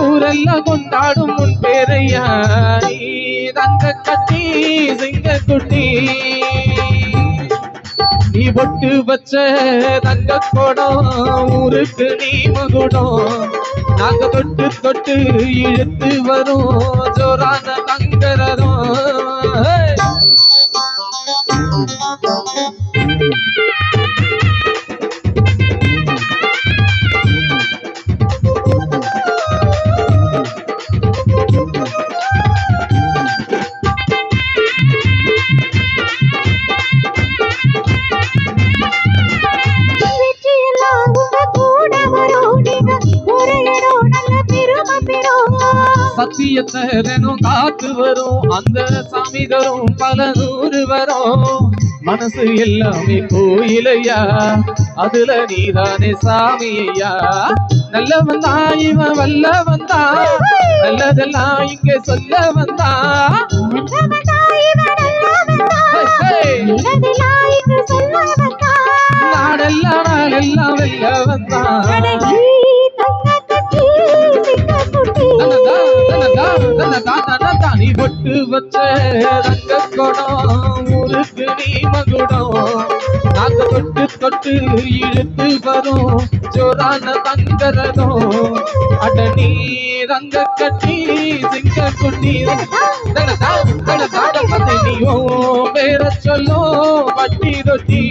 ஊரெல்லாம் கொண்டாடும் உன் பேரையா தங்க கட்டி சிங்க குட்டி நீ பொட்டு வச்ச தங்க கோடம் ஊருக்கு நீ மகுடம் நாங்க தொட்டு தொட்டு இழுத்து வரும் ஜோரான தங்கரதம் சத்தியத்தை தினம் காத்து வரும் அந்த சாமி தரும் பல நூறு வரும் மனசு எல்லாமே கோயிலையா அதுல நீதானே சாமி ஐயா நல்லவன் தான் இவன் வல்லவன் தான் நல்லதெல்லாம் இங்க சொல்ல வந்தா நாடெல்லாம் நாடெல்லாம் வெல்லவன் தான் நீ பொட்டு வச்ச தங்க குடம் ஊருக்கு நீ மகுடம் நாங்க தொட்டு தொட்டு இழுத்து வரும் ஜோரான தங்கரதம் அட நீ ரங்க கட்டி சிங்க குட்டி நீ பேர சொல்லோ பட்டி ரொட்டி